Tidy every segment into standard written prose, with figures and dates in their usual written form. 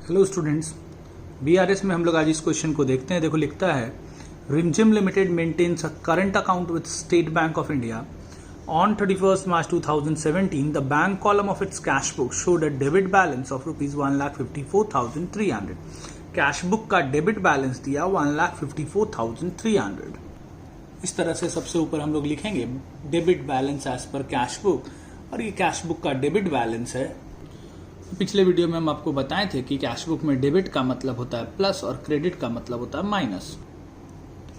Hello students, BRS में हम लोग आज इस क्वेश्चन को देखते हैं। देखो लिखता है Rimjhim limited maintains a current account with State Bank of India on 31st March 2017 the bank column of its cash book showed a debit balance of ₹1,54,300। Cash book का डेबिट बैलेंस दिया 1,54,300। इस तरह से सबसे ऊपर हम लोग लिखेंगे debit balance as per cash book, और ये कैश बुक का डेबिट बैलेंस है। पिछले वीडियो में हम आपको बताए थे कि कैश बुक में डेबिट का मतलब होता है प्लस और क्रेडिट का मतलब होता है माइनस।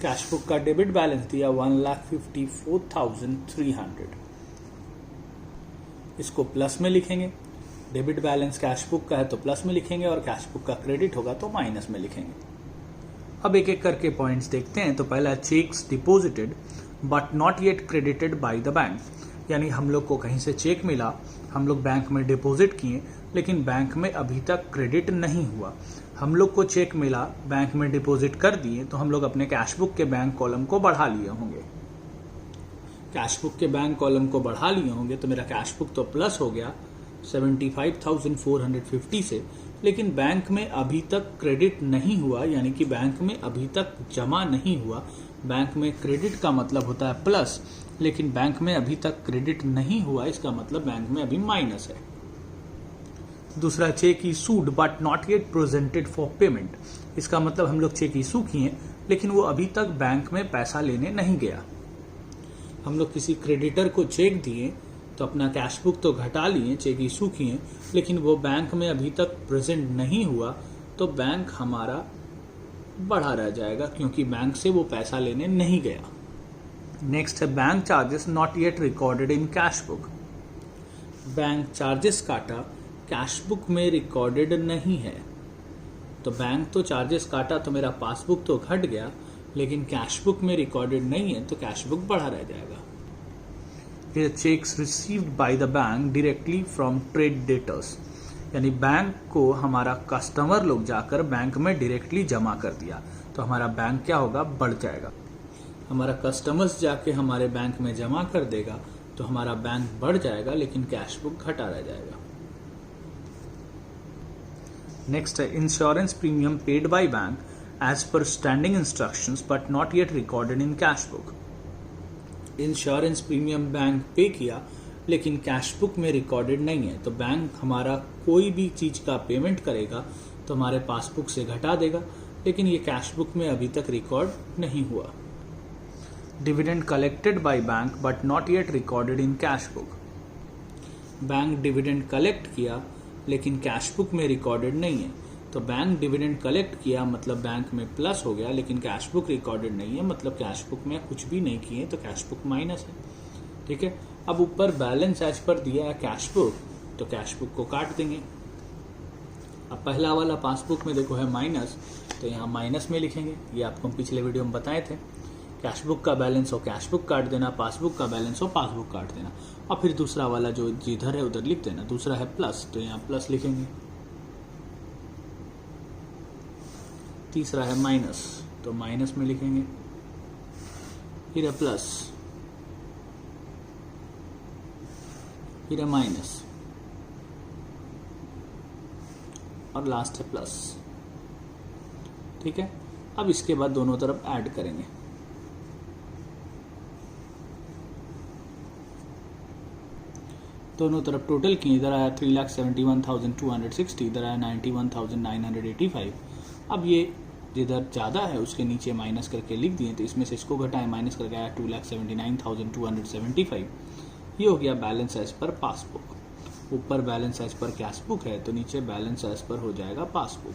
कैश बुक का डेबिट बैलेंस दिया 1,54,300। इसको प्लस में लिखेंगे। डेबिट बैलेंस कैश बुक का है तो प्लस में लिखेंगे, और कैश बुक का क्रेडिट होगा तो माइनस में लिखेंगे। अब एक एक करके पॉइंट्स देखते हैं। तो पहला, cheques deposited but not yet credited by the bank, यानी हम लोग को कहीं से चेक मिला, हम लोग बैंक में डिपॉजिट किए, लेकिन बैंक में अभी तक क्रेडिट नहीं हुआ। हम लोग को चेक मिला, बैंक में डिपॉजिट कर दिए, तो हम लोग अपने कैश बुक के बैंक कॉलम को बढ़ा लिए होंगे। कैश बुक के बैंक कॉलम को बढ़ा लिए होंगे तो मेरा कैश बुक तो प्लस हो गया 75,450 से, लेकिन बैंक में अभी तक क्रेडिट नहीं हुआ, यानी कि बैंक में अभी तक जमा नहीं हुआ। बैंक में क्रेडिट का मतलब होता है प्लस, लेकिन बैंक में अभी तक क्रेडिट नहीं हुआ, इसका मतलब बैंक में अभी माइनस है। दूसरा, check issued but not yet presented for payment. इसका मतलब हम लोग चेक इशू किए, लेकिन वो अभी तक बैंक में पैसा लेने नहीं गया। हम लोग किसी क्रेडिटर को चेक दिए तो अपना कैश बुक तो घटा लिए, चेक इशू किए, लेकिन वो बैंक में अभी तक प्रेजेंट नहीं हुआ, तो बैंक हमारा बढ़ा रह जाएगा, क्योंकि बैंक से वो पैसा लेने नहीं गया। नेक्स्ट है bank charges not yet recorded in cash book. Bank charges काटा, कैश बुक में रिकॉर्डेड नहीं है। तो बैंक तो चार्जेस काटा तो मेरा पासबुक तो घट गया, लेकिन कैश बुक में रिकॉर्डेड नहीं है, तो कैश बुक बढ़ा रह जाएगा। Cheques received by the bank directly from trade debtors, यानी बैंक को हमारा कस्टमर लोग जाकर बैंक में डायरेक्टली जमा कर दिया, तो हमारा बैंक क्या होगा, बढ़ जाएगा। हमारा कस्टमर्स जाके हमारे बैंक में जमा कर देगा तो हमारा बैंक बढ़ जाएगा, लेकिन कैश बुक घटा रह जाएगा। नेक्स्ट है insurance premium paid by bank as per standing instructions but not yet recorded in cash book. Insurance premium bank pay किया, लेकिन कैश बुक में रिकॉर्डेड नहीं है, तो बैंक हमारा कोई भी चीज का पेमेंट करेगा तो हमारे पासबुक से घटा देगा, लेकिन ये कैश बुक में अभी तक रिकॉर्ड नहीं हुआ। Dividend collected by bank but not yet recorded in cash book. Bank dividend collect किया, लेकिन कैश बुक में रिकॉर्डेड नहीं है, तो बैंक डिविडेंड कलेक्ट किया मतलब बैंक में प्लस हो गया, लेकिन कैश बुक रिकॉर्डेड नहीं है, मतलब कैश बुक में कुछ भी नहीं किए, तो कैश बुक माइनस है। ठीक है। अब ऊपर बैलेंस एज पर दिया है कैश बुक, तो कैश बुक को काट देंगे। अब पहला वाला पासबुक में देखो है माइनस, तो यहाँ माइनस में लिखेंगे। ये आपको हम पिछले वीडियो में बताए थे। कैश बुक का बैलेंस हो कैश बुक काट देना, पासबुक का बैलेंस हो पासबुक काट देना, और फिर दूसरा वाला जो जिधर है उधर लिख देना। दूसरा है प्लस, तो यहाँ प्लस लिखेंगे। तीसरा है माइनस, तो माइनस में लिखेंगे। फिर है प्लस, फिर है माइनस, और लास्ट है प्लस। ठीक है। अब इसके बाद दोनों तरफ ऐड करेंगे। दोनों तरफ टोटल किए, इधर आया 3,71,260, इधर आया 91,985। अब ये जिधर ज़्यादा है उसके नीचे माइनस करके लिख दिए, तो इसमें से इसको घटाएं, माइनस करके आया 2,79,275। ये हो गया बैलेंस एज पर पासबुक। ऊपर balance as per cash book है, तो नीचे बैलेंस एज पर हो जाएगा पासबुक।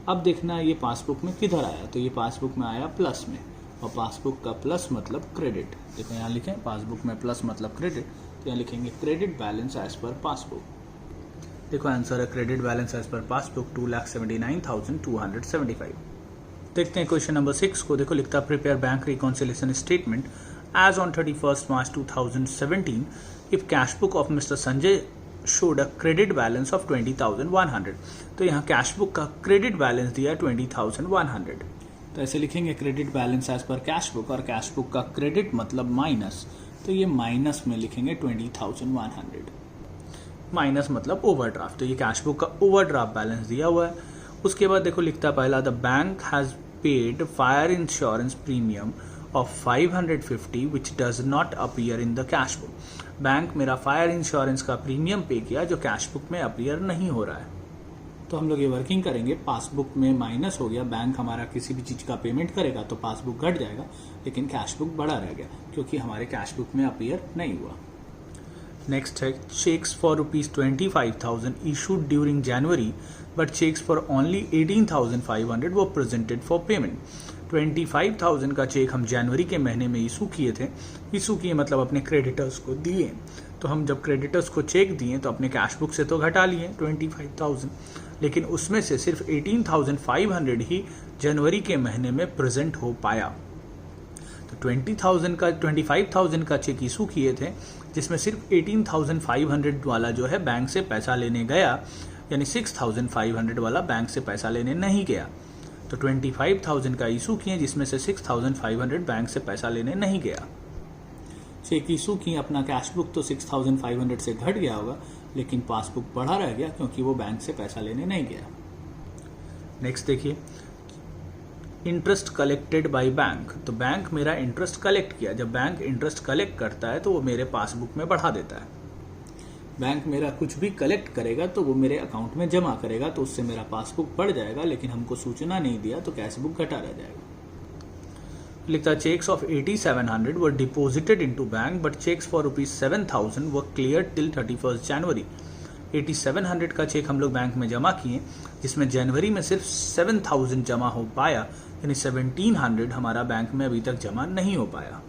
अब देखना है ये पासबुक में किधर आया, तो ये पासबुक में आया प्लस में, और पासबुक का प्लस मतलब क्रेडिट। देखो यहाँ लिखें पासबुक में प्लस मतलब क्रेडिट, तो यहाँ लिखेंगे credit balance as per passbook. देखो आंसर है credit balance as per passbook 2,79,275। देखते हैं क्वेश्चन नंबर 6 को। देखो लिखता है prepare bank reconciliation statement as on 31st March 2017 if cash book of mister Sanjay showed a credit balance of 20,100। तो यहाँ कैश बुक का क्रेडिट बैलेंस दिया 20,100, तो ऐसे लिखेंगे credit balance as per cash book, और कैश बुक का क्रेडिट मतलब माइनस, तो ये माइनस में लिखेंगे 20,100। माइनस मतलब ओवरड्राफ्ट, तो ये कैश बुक का ओवरड्राफ्ट बैलेंस दिया हुआ है। उसके बाद देखो लिखता है पहला, the bank has paid fire insurance premium of 550 which does not appear in the cash book. Bank मेरा फायर इंश्योरेंस का प्रीमियम पे किया जो कैश बुक में अपीयर नहीं हो रहा है। तो हम लोग ये वर्किंग करेंगे, पासबुक में माइनस हो गया, बैंक हमारा किसी भी चीज़ का पेमेंट करेगा तो पासबुक घट जाएगा, लेकिन कैश बुक बढ़ा रह गया क्योंकि हमारे कैश बुक में अपीयर नहीं हुआ। नेक्स्ट है, cheques for ₹25,000 issued during January but cheques for only 18,500 वो प्रेजेंटेड फॉर पेमेंट। 25,000 का चेक हम जनवरी के महीने में इशू किए थे, इशू किए मतलब अपने क्रेडिटर्स को दिए, तो हम जब क्रेडिटर्स को चेक दिए तो अपने कैश बुक से तो घटा लिए 25,000, लेकिन उसमें से सिर्फ 18,500 ही जनवरी के महीने में प्रेजेंट हो पाया। तो 25,000 का चेक इशू किए थे जिसमें सिर्फ 18,500 वाला जो है बैंक से पैसा लेने गया, यानी 6,500 वाला बैंक से पैसा लेने नहीं गया। तो 25,000 का इशू किए जिसमें से 6,500 बैंक से पैसा लेने नहीं गया। चेक इशू किए, अपना कैश बुक तो 6,500 से घट गया होगा, लेकिन पासबुक बढ़ा रह गया क्योंकि वो बैंक से पैसा लेने नहीं गया। नेक्स्ट देखिए, इंटरेस्ट कलेक्टेड बाय बैंक, तो बैंक मेरा इंटरेस्ट कलेक्ट किया। जब बैंक इंटरेस्ट कलेक्ट करता है तो वो मेरे पासबुक में बढ़ा देता है। बैंक मेरा कुछ भी कलेक्ट करेगा तो वो मेरे अकाउंट में जमा करेगा, तो उससे मेरा पासबुक बढ़ जाएगा, लेकिन हमको सूचना नहीं दिया तो कैश बुक घटा रह जाएगा। लिखता है, cheques of 8,700 were deposited into bank but cheques for ₹7,000 were cleared till 31 January. 8,700 का चेक हम लोग बैंक में जमा किए जिसमें जनवरी में सिर्फ 7,000 जमा हो पाया, यानी 1,700 हमारा बैंक में अभी तक जमा नहीं हो पाया।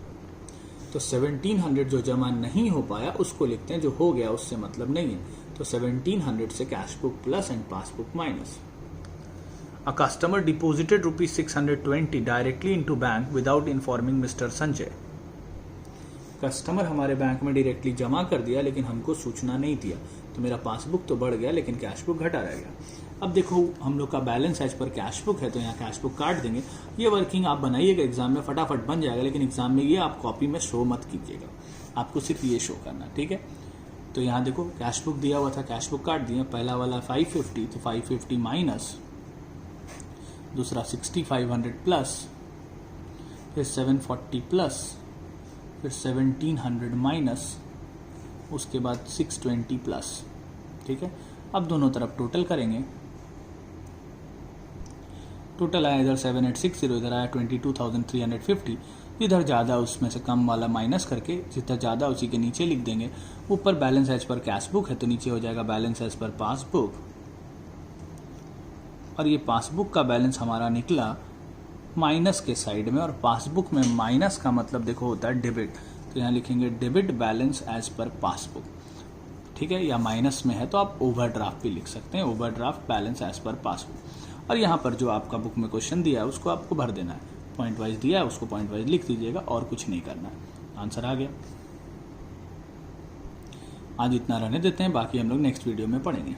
तो 1,700 जो जमा नहीं हो पाया उसको लिखते हैं, जो हो गया उससे मतलब नहीं है। तो 1,700 से cash book plus and passbook minus. A customer deposited ₹620 directly into bank without informing Mr. Sanjay. Customer हमारे बैंक में डायरेक्टली जमा कर दिया लेकिन हमको सूचना नहीं दिया, तो मेरा पासबुक तो बढ़ गया लेकिन कैश बुक घटा रह गया। अब देखो हम लोग का balance as per cash book है, तो यहाँ कैश बुक काट देंगे। ये वर्किंग आप बनाइएगा, एग्जाम में फटाफट बन जाएगा, लेकिन एग्जाम में ये आप कॉपी में शो मत कीजिएगा, आपको सिर्फ ये शो करना, ठीक है। तो यहाँ देखो कैश बुक दिया हुआ था, कैश बुक काट दिया। पहला वाला 550, तो 550 माइनस, दूसरा 6,500 प्लस, फिर 740 प्लस, फिर 1,700 माइनस, उसके बाद 620 प्लस, ठीक है। अब दोनों तरफ टोटल करेंगे, टोटल आया इधर 7,860, इधर आया 22,350। इधर ज़्यादा उसमें से कम वाला माइनस करके जितना ज़्यादा उसी के नीचे लिख देंगे। ऊपर balance as per cash book है तो नीचे हो जाएगा बैलेंस एज पर पासबुक, और ये पासबुक का बैलेंस हमारा निकला माइनस के साइड में, और पासबुक में माइनस का मतलब देखो होता है डेबिट, तो यहाँ लिखेंगे debit balance as per passbook, ठीक है। या माइनस में है तो आप ओवरड्राफ्ट भी लिख सकते हैं, overdraft balance as per passbook. और यहाँ पर जो आपका बुक में क्वेश्चन दिया है उसको आपको भर देना है, पॉइंट वाइज दिया है उसको पॉइंट वाइज लिख दीजिएगा और कुछ नहीं करना है। आंसर आ गया। आज इतना रहने देते हैं, बाकी हम लोग नेक्स्ट वीडियो में पढ़ेंगे।